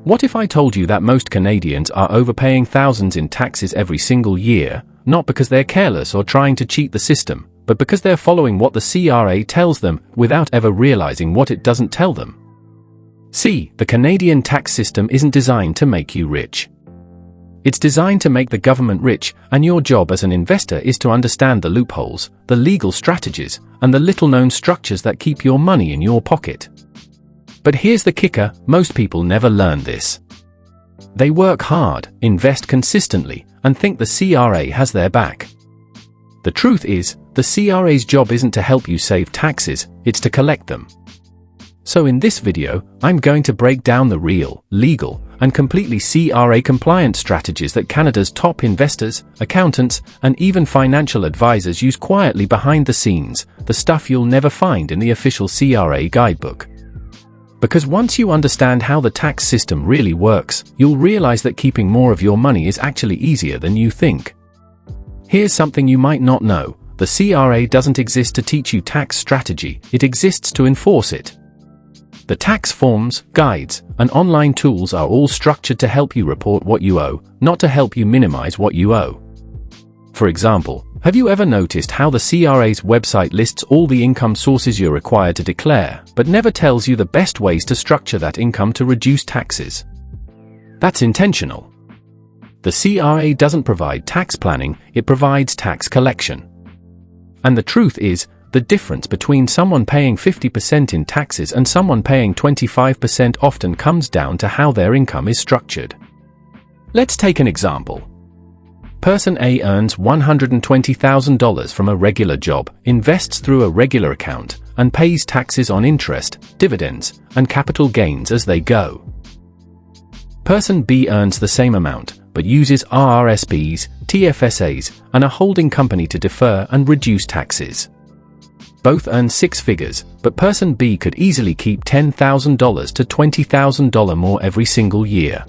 What if I told you that most Canadians are overpaying thousands in taxes every single year, not because they're careless or trying to cheat the system, but because they're following what the CRA tells them without ever realizing what it doesn't tell them? See, the Canadian tax system isn't designed to make you rich. It's designed to make the government rich, and your job as an investor is to understand the loopholes, the legal strategies, and the little-known structures that keep your money in your pocket. But here's the kicker, most people never learn this. They work hard, invest consistently, and think the CRA has their back. The truth is, the CRA's job isn't to help you save taxes, it's to collect them. So in this video, I'm going to break down the real, legal, and completely CRA-compliant strategies that Canada's top investors, accountants, and even financial advisors use quietly behind the scenes, the stuff you'll never find in the official CRA guidebook. Because once you understand how the tax system really works, you'll realize that keeping more of your money is actually easier than you think. Here's something you might not know: the CRA doesn't exist to teach you tax strategy, it exists to enforce it. The tax forms, guides, and online tools are all structured to help you report what you owe, not to help you minimize what you owe. For example, have you ever noticed how the CRA's website lists all the income sources you're required to declare, but never tells you the best ways to structure that income to reduce taxes? That's intentional. The CRA doesn't provide tax planning, it provides tax collection. And the truth is, the difference between someone paying 50% in taxes and someone paying 25% often comes down to how their income is structured. Let's take an example. Person A earns $120,000 from a regular job, invests through a regular account, and pays taxes on interest, dividends, and capital gains as they go. Person B earns the same amount, but uses RRSPs, TFSAs, and a holding company to defer and reduce taxes. Both earn six figures, but person B could easily keep $10,000 to $20,000 more every single year.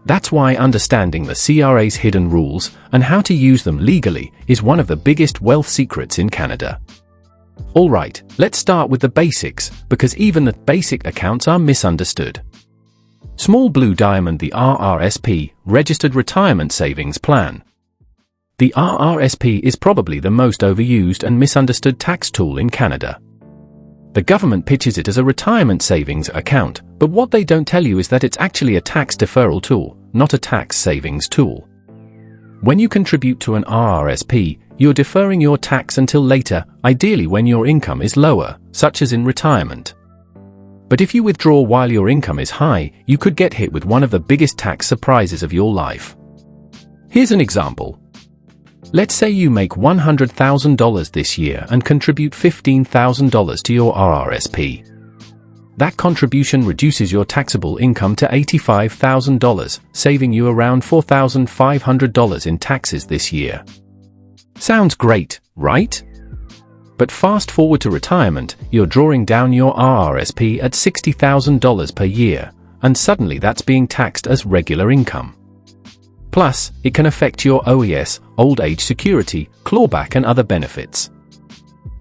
That's why understanding the CRA's hidden rules and how to use them legally is one of the biggest wealth secrets in Canada. Alright, let's start with the basics, because even the basic accounts are misunderstood. Small Blue Diamond, the RRSP, Registered Retirement Savings Plan. The RRSP is probably the most overused and misunderstood tax tool in Canada. The government pitches it as a retirement savings account, but what they don't tell you is that it's actually a tax deferral tool, not a tax savings tool. When you contribute to an RRSP, you're deferring your tax until later, ideally when your income is lower, such as in retirement. But if you withdraw while your income is high, you could get hit with one of the biggest tax surprises of your life. Here's an example. Let's say you make $100,000 this year and contribute $15,000 to your RRSP. That contribution reduces your taxable income to $85,000, saving you around $4,500 in taxes this year. Sounds great, right? But fast forward to retirement, you're drawing down your RRSP at $60,000 per year, and suddenly that's being taxed as regular income. Plus, it can affect your OES, old age security, clawback and other benefits.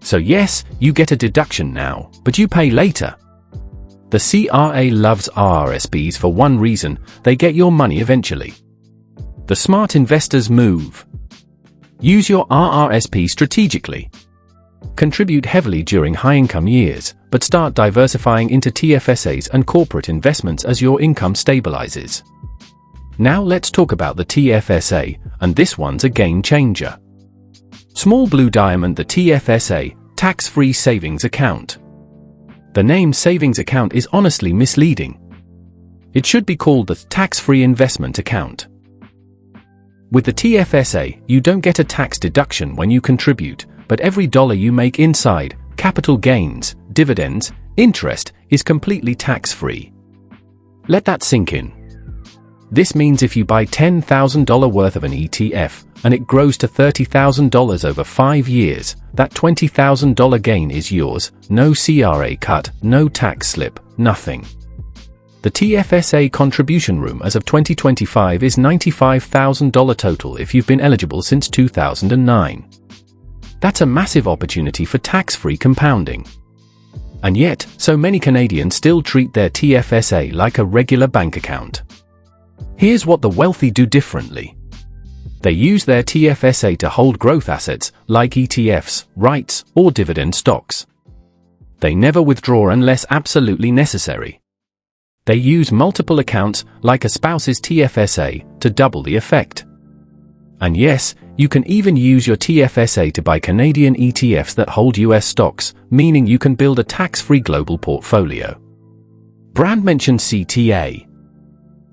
So yes, you get a deduction now, but you pay later. The CRA loves RRSPs for one reason: they get your money eventually. The smart investors move. Use your RRSP strategically. Contribute heavily during high-income years, but start diversifying into TFSAs and corporate investments as your income stabilizes. Now let's talk about the TFSA, and this one's a game changer. Small Blue Diamond, the TFSA, Tax-Free Savings Account. The name savings account is honestly misleading. It should be called the Tax-Free Investment Account. With the TFSA, you don't get a tax deduction when you contribute, but every dollar you make inside, capital gains, dividends, interest, is completely tax-free. Let that sink in. This means if you buy $10,000 worth of an ETF, and it grows to $30,000 over 5 years, that $20,000 gain is yours, no CRA cut, no tax slip, nothing. The TFSA contribution room as of 2025 is $95,000 total if you've been eligible since 2009. That's a massive opportunity for tax-free compounding. And yet, so many Canadians still treat their TFSA like a regular bank account. Here's what the wealthy do differently. They use their TFSA to hold growth assets, like ETFs, rights, or dividend stocks. They never withdraw unless absolutely necessary. They use multiple accounts, like a spouse's TFSA, to double the effect. And yes, you can even use your TFSA to buy Canadian ETFs that hold US stocks, meaning you can build a tax-free global portfolio. Brand mentioned CTA.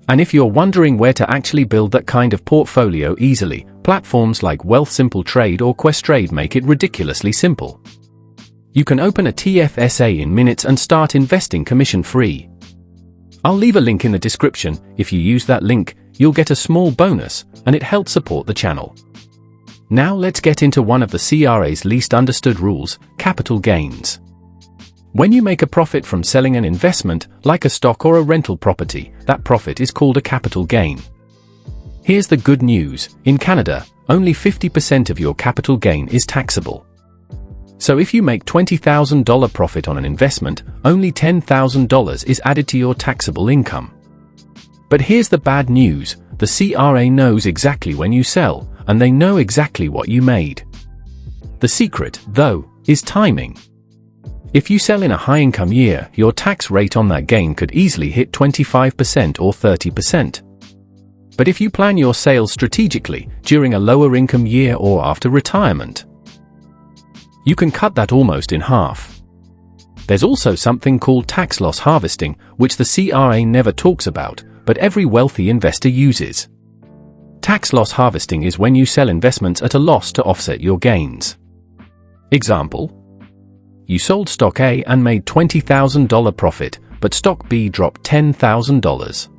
And if you're wondering where to actually build that kind of portfolio easily, platforms like Wealthsimple Trade or Questrade make it ridiculously simple. You can open a TFSA in minutes and start investing commission-free. I'll leave a link in the description. If you use that link, you'll get a small bonus, and it helps support the channel. Now let's get into one of the CRA's least understood rules, capital gains. When you make a profit from selling an investment, like a stock or a rental property, that profit is called a capital gain. Here's the good news: in Canada, only 50% of your capital gain is taxable. So if you make $20,000 profit on an investment, only $10,000 is added to your taxable income. But here's the bad news: the CRA knows exactly when you sell, and they know exactly what you made. The secret, though, is timing. If you sell in a high-income year, your tax rate on that gain could easily hit 25% or 30%. But if you plan your sales strategically, during a lower-income year or after retirement, you can cut that almost in half. There's also something called tax loss harvesting, which the CRA never talks about, but every wealthy investor uses. Tax loss harvesting is when you sell investments at a loss to offset your gains. Example: you sold stock A and made $20,000 profit, but stock B dropped $10,000.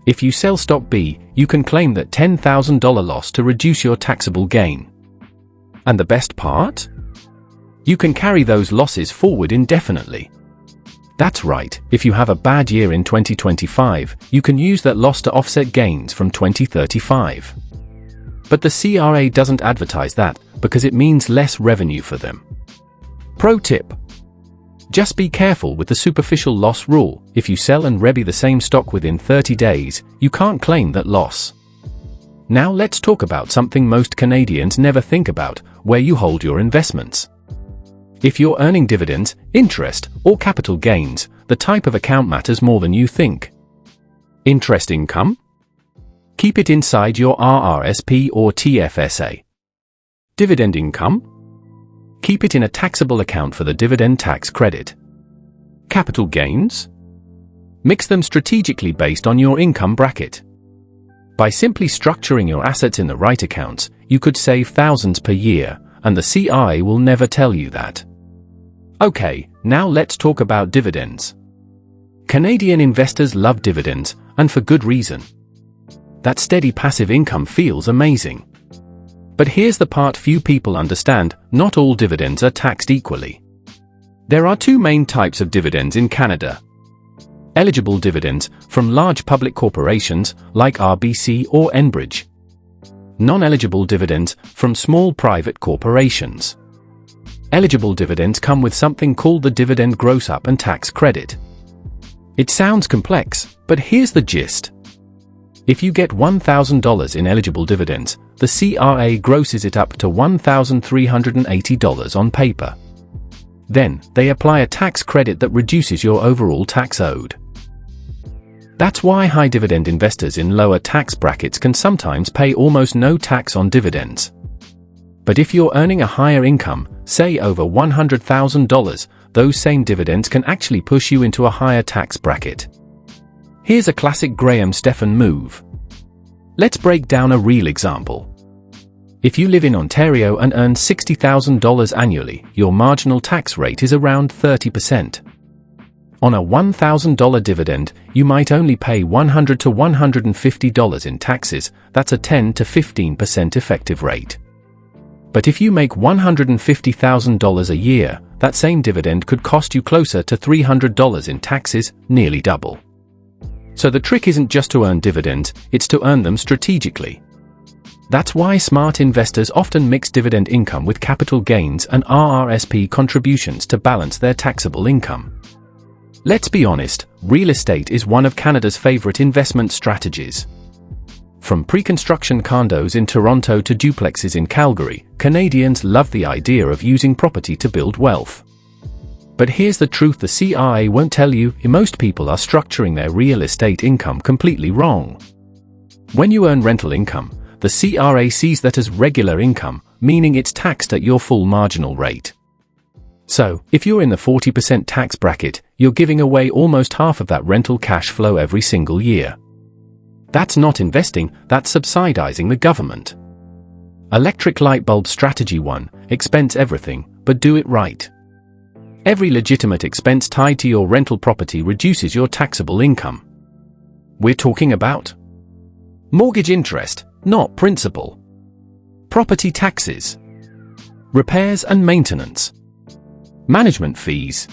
If you sell stock B, you can claim that $10,000 loss to reduce your taxable gain. And the best part? You can carry those losses forward indefinitely. That's right, if you have a bad year in 2025, you can use that loss to offset gains from 2035. But the CRA doesn't advertise that, because it means less revenue for them. Pro tip: just be careful with the superficial loss rule. If you sell and rebuy the same stock within 30 days, you can't claim that loss. Now let's talk about something most Canadians never think about: where you hold your investments. If you're earning dividends, interest, or capital gains, the type of account matters more than you think. Interest income? Keep it inside your RRSP or TFSA. Dividend income? Keep it in a taxable account for the dividend tax credit. Capital gains? Mix them strategically based on your income bracket. By simply structuring your assets in the right accounts, you could save thousands per year, and the CRA will never tell you that. Okay, now let's talk about dividends. Canadian investors love dividends, and for good reason. That steady passive income feels amazing. But here's the part few people understand: not all dividends are taxed equally. There are two main types of dividends in Canada. Eligible dividends, from large public corporations, like RBC or Enbridge. Non-eligible dividends, from small private corporations. Eligible dividends come with something called the dividend gross-up and tax credit. It sounds complex, but here's the gist. If you get $1,000 in eligible dividends, the CRA grosses it up to $1,380 on paper. Then, they apply a tax credit that reduces your overall tax owed. That's why high dividend investors in lower tax brackets can sometimes pay almost no tax on dividends. But if you're earning a higher income, say over $100,000, those same dividends can actually push you into a higher tax bracket. Here's a classic Graham-Stephan move. Let's break down a real example. If you live in Ontario and earn $60,000 annually, your marginal tax rate is around 30%. On a $1,000 dividend, you might only pay $100 to $150 in taxes. That's a 10 to 15% effective rate. But if you make $150,000 a year, that same dividend could cost you closer to $300 in taxes, nearly double. So the trick isn't just to earn dividends, it's to earn them strategically. That's why smart investors often mix dividend income with capital gains and RRSP contributions to balance their taxable income. Let's be honest, real estate is one of Canada's favorite investment strategies. From pre-construction condos in Toronto to duplexes in Calgary, Canadians love the idea of using property to build wealth. But here's the truth the CRA won't tell you: most people are structuring their real estate income completely wrong. When you earn rental income, the CRA sees that as regular income, meaning it's taxed at your full marginal rate. So, if you're in the 40% tax bracket, you're giving away almost half of that rental cash flow every single year. That's not investing, that's subsidizing the government. Electric light bulb strategy 1, expense everything, but do it right. Every legitimate expense tied to your rental property reduces your taxable income. We're talking about mortgage interest, not principal. Property taxes. Repairs and maintenance. Management fees.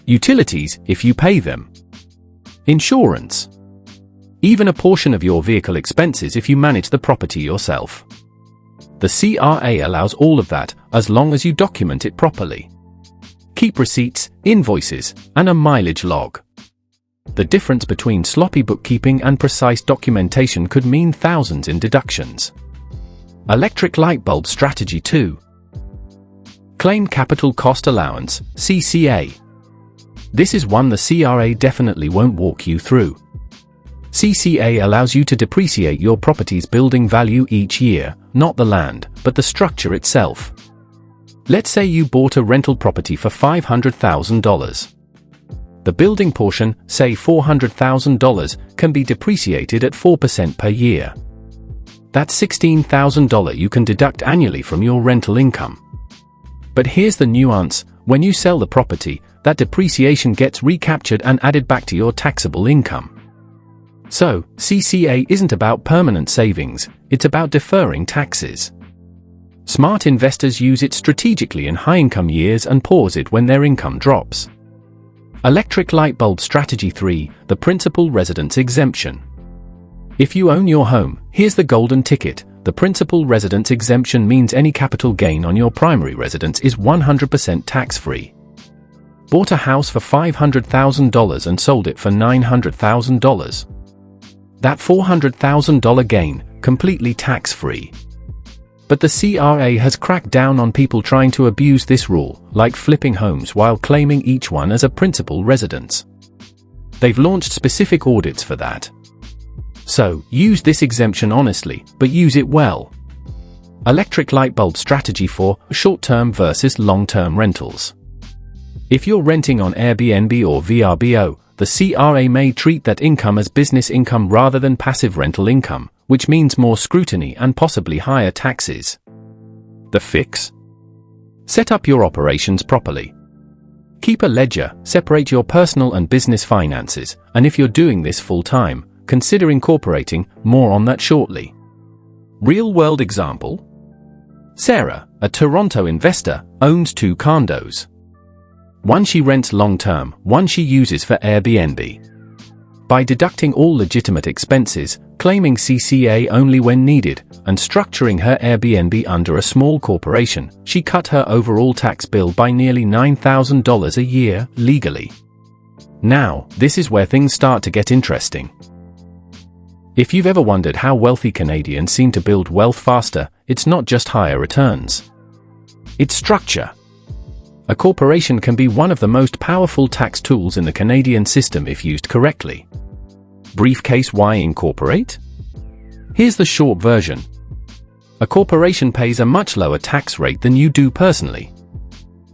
Utilities, if you pay them. Insurance. Even a portion of your vehicle expenses if you manage the property yourself. The CRA allows all of that, as long as you document it properly. Keep receipts, invoices, and a mileage log. The difference between sloppy bookkeeping and precise documentation could mean thousands in deductions. Electric light bulb strategy 2. Claim capital cost allowance, CCA. This is one the CRA definitely won't walk you through. CCA allows you to depreciate your property's building value each year, not the land, but the structure itself. Let's say you bought a rental property for $500,000. The building portion, say $400,000, can be depreciated at 4% per year. That's $16,000 you can deduct annually from your rental income. But here's the nuance: when you sell the property, that depreciation gets recaptured and added back to your taxable income. So, CCA isn't about permanent savings, it's about deferring taxes. Smart investors use it strategically in high-income years and pause it when their income drops. Electric light bulb strategy 3, the principal residence exemption. If you own your home, here's the golden ticket: the principal residence exemption means any capital gain on your primary residence is 100% tax-free. Bought a house for $500,000 and sold it for $900,000. That $400,000 gain, completely tax-free. But the CRA has cracked down on people trying to abuse this rule, like flipping homes while claiming each one as a principal residence. They've launched specific audits for that. So, use this exemption honestly, but use it well. Electric light bulb strategy 4, short-term versus long-term rentals. If you're renting on Airbnb or VRBO, the CRA may treat that income as business income rather than passive rental income, which means more scrutiny and possibly higher taxes. The fix? Set up your operations properly. Keep a ledger, separate your personal and business finances, and if you're doing this full-time, consider incorporating. More on that shortly. Real-world example? Sarah, a Toronto investor, owns 2 condos. One she rents long-term, one she uses for Airbnb. By deducting all legitimate expenses, claiming CCA only when needed, and structuring her Airbnb under a small corporation, she cut her overall tax bill by nearly $9,000 a year, legally. Now, this is where things start to get interesting. If you've ever wondered how wealthy Canadians seem to build wealth faster, it's not just higher returns. It's structure. A corporation can be one of the most powerful tax tools in the Canadian system if used correctly. Briefcase: why incorporate? Here's the short version. A corporation pays a much lower tax rate than you do personally.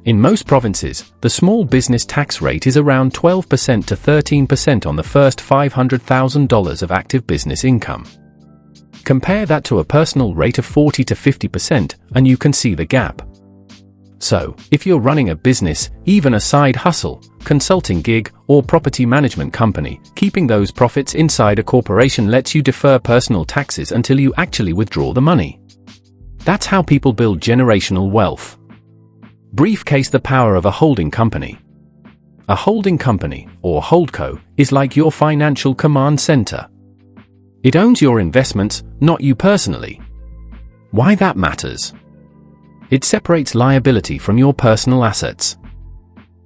In most provinces, the small business tax rate is around 12% to 13% on the first $500,000 of active business income. Compare that to a personal rate of 40 to 50%, and you can see the gap. So, if you're running a business, even a side hustle, consulting gig, or property management company, keeping those profits inside a corporation lets you defer personal taxes until you actually withdraw the money. That's how people build generational wealth. Briefcase: the power of a holding company. A holding company, or holdco, is like your financial command center. It owns your investments, not you personally. Why that matters? It separates liability from your personal assets.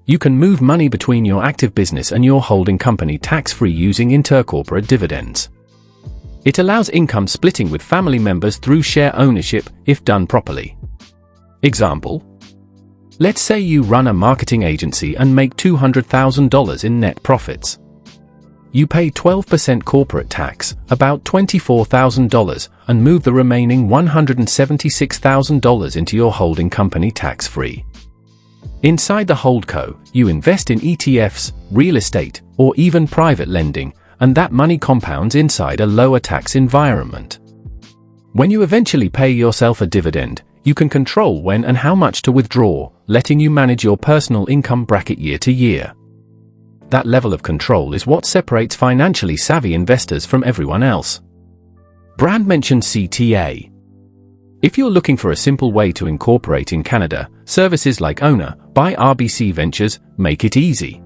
You can move money between your active business and your holding company tax-free using intercorporate dividends. It allows income splitting with family members through share ownership if done properly. Example: let's say you run a marketing agency and make $200,000 in net profits. You pay 12% corporate tax, about $24,000, and move the remaining $176,000 into your holding company tax-free. Inside the holdco, you invest in ETFs, real estate, or even private lending, and that money compounds inside a lower tax environment. When you eventually pay yourself a dividend, you can control when and how much to withdraw, letting you manage your personal income bracket year to year. That level of control is what separates financially savvy investors from everyone else. Brand mentioned CTA. If you're looking for a simple way to incorporate in Canada, services like Owner by RBC Ventures make it easy.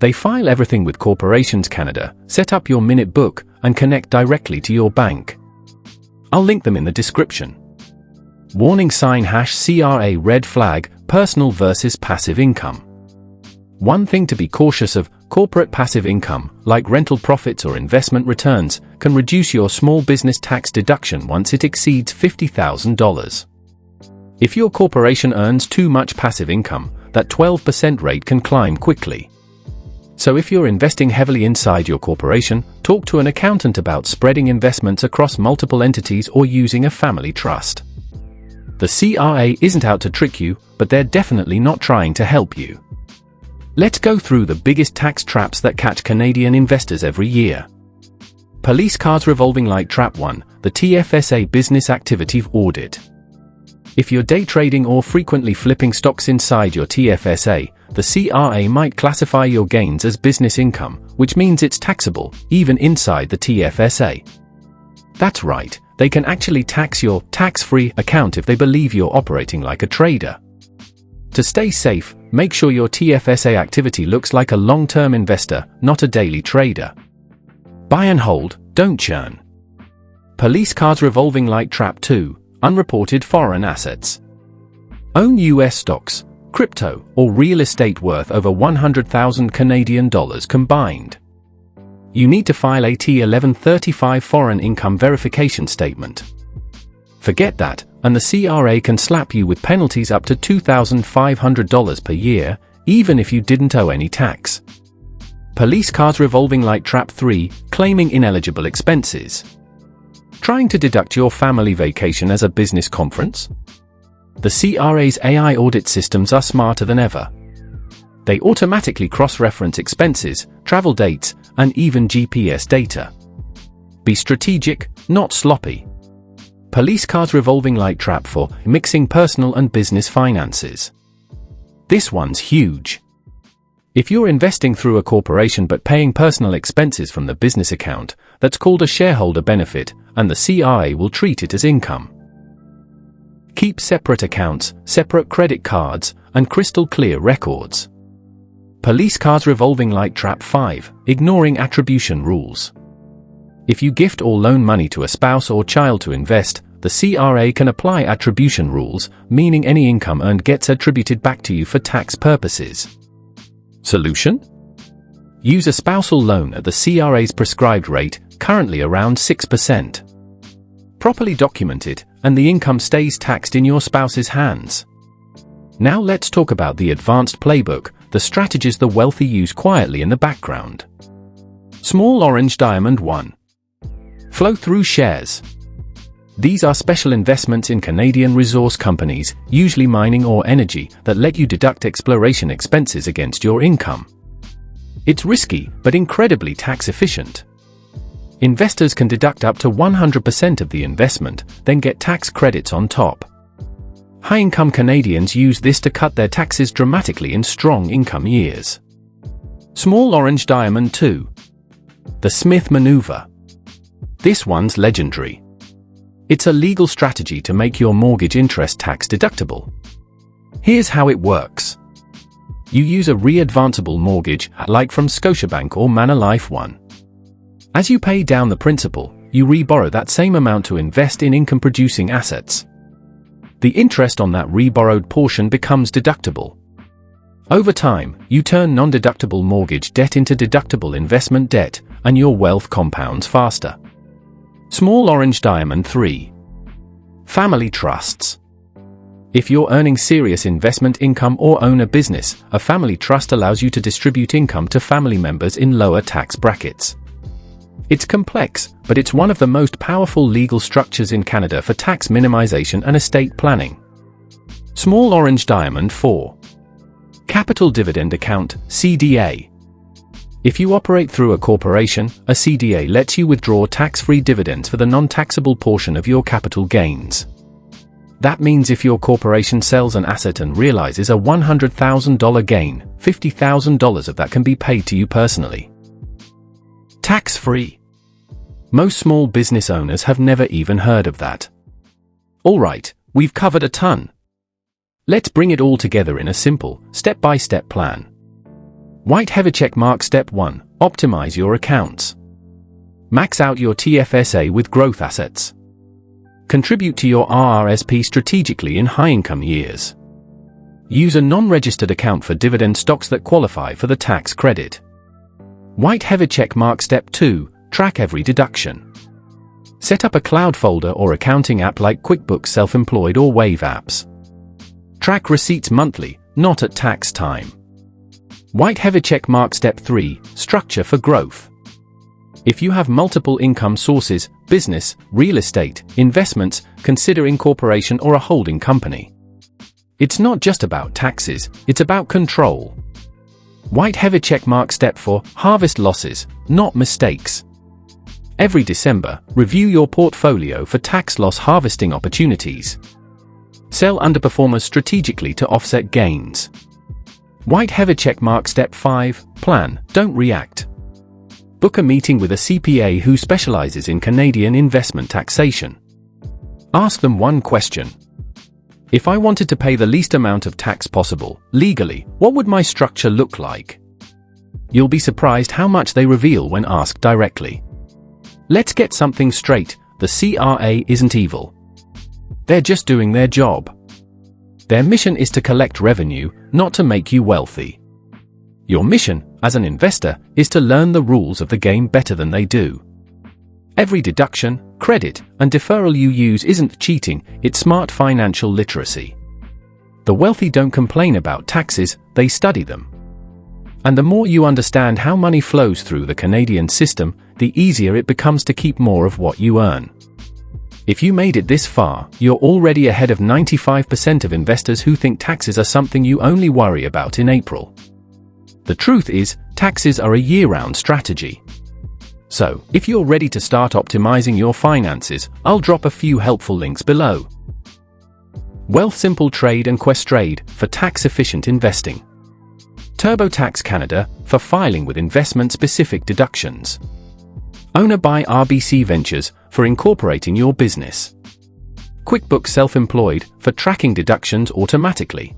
They file everything with Corporations Canada, set up your minute book, and connect directly to your bank. I'll link them in the description. Warning sign #CRA red flag, personal versus passive income. One thing to be cautious of: corporate passive income, like rental profits or investment returns, can reduce your small business tax deduction once it exceeds $50,000. If your corporation earns too much passive income, that 12% rate can climb quickly. So if you're investing heavily inside your corporation, talk to an accountant about spreading investments across multiple entities or using a family trust. The CRA isn't out to trick you, but they're definitely not trying to help you. Let's go through the biggest tax traps that catch Canadian investors every year. Police Cars Revolving Light Trap 1, the TFSA Business Activity Audit. If you're day trading or frequently flipping stocks inside your TFSA, the CRA might classify your gains as business income, which means it's taxable, even inside the TFSA. That's right, they can actually tax your tax-free account if they believe you're operating like a trader. To stay safe, make sure your TFSA activity looks like a long-term investor, not a daily trader. Buy and hold, don't churn. Police Cars Revolving Light Trap 2, unreported foreign assets. Own US stocks, crypto, or real estate worth over 100,000 Canadian dollars combined. You need to file a T1135 foreign income verification statement. Forget that, and the CRA can slap you with penalties up to $2,500 per year, even if you didn't owe any tax. Police Cars Revolving Light Trap 3, claiming ineligible expenses. Trying to deduct your family vacation as a business conference? The CRA's AI audit systems are smarter than ever. They automatically cross-reference expenses, travel dates, and even GPS data. Be strategic, not sloppy. Police Cars Revolving Light Trap 4, mixing personal and business finances. This one's huge. If you're investing through a corporation but paying personal expenses from the business account, that's called a shareholder benefit, and the CRA will treat it as income. Keep separate accounts, separate credit cards, and crystal clear records. Police Cars Revolving Light Trap 5, ignoring attribution rules. If you gift or loan money to a spouse or child to invest, the CRA can apply attribution rules, meaning any income earned gets attributed back to you for tax purposes. Solution? Use a spousal loan at the CRA's prescribed rate, currently around 6%. Properly document it, and the income stays taxed in your spouse's hands. Now let's talk about the advanced playbook, the strategies the wealthy use quietly in the background. Small orange diamond 1. Flow-through shares. These are special investments in Canadian resource companies, usually mining or energy, that let you deduct exploration expenses against your income. It's risky, but incredibly tax efficient. Investors can deduct up to 100% of the investment, then get tax credits on top. High-income Canadians use this to cut their taxes dramatically in strong income years. Small orange diamond 2. The Smith Manoeuvre. This one's legendary. It's a legal strategy to make your mortgage interest tax deductible. Here's how it works. You use a re-advanceable mortgage, like from Scotiabank or Manulife One. As you pay down the principal, you reborrow that same amount to invest in income-producing assets. The interest on that reborrowed portion becomes deductible. Over time, you turn non-deductible mortgage debt into deductible investment debt, and your wealth compounds faster. Small orange diamond 3. Family trusts. If you're earning serious investment income or own a business, a family trust allows you to distribute income to family members in lower tax brackets. It's complex, but it's one of the most powerful legal structures in Canada for tax minimization and estate planning. Small orange diamond 4. Capital Dividend Account, CDA. If you operate through a corporation, a CDA lets you withdraw tax-free dividends for the non-taxable portion of your capital gains. That means if your corporation sells an asset and realizes a $100,000 gain, $50,000 of that can be paid to you personally. Tax-free. Most small business owners have never even heard of that. Alright, we've covered a ton. Let's bring it all together in a simple, step-by-step plan. White heavy check mark Step 1. Optimize your accounts. Max out your TFSA with growth assets. Contribute to your RRSP strategically in high-income years. Use a non-registered account for dividend stocks that qualify for the tax credit. White heavy check mark Step 2. Track every deduction. Set up a cloud folder or accounting app like QuickBooks Self-Employed or Wave apps. Track receipts monthly, not at tax time. White heavy check mark Step 3. Structure for growth. If you have multiple income sources, business, real estate, investments, consider incorporation or a holding company. It's not just about taxes, it's about control. White heavy check mark Step 4. Harvest losses, not mistakes. Every December, review your portfolio for tax loss harvesting opportunities. Sell underperformers strategically to offset gains. White heavy check mark Step 5. Plan, don't react. Book a meeting with a CPA who specializes in Canadian investment taxation. Ask them one question. If I wanted to pay the least amount of tax possible, legally, what would my structure look like? You'll be surprised how much they reveal when asked directly. Let's get something straight, the CRA isn't evil. They're just doing their job. Their mission is to collect revenue, not to make you wealthy. Your mission, as an investor, is to learn the rules of the game better than they do. Every deduction, credit, and deferral you use isn't cheating, it's smart financial literacy. The wealthy don't complain about taxes, they study them. And the more you understand how money flows through the Canadian system, the easier it becomes to keep more of what you earn. If you made it this far, you're already ahead of 95% of investors who think taxes are something you only worry about in April. The truth is, taxes are a year-round strategy. So, if you're ready to start optimizing your finances, I'll drop a few helpful links below. Wealthsimple Trade and Questrade for tax-efficient investing. TurboTax Canada for filing with investment-specific deductions. Owner by RBC Ventures for incorporating your business. QuickBooks Self-Employed for tracking deductions automatically.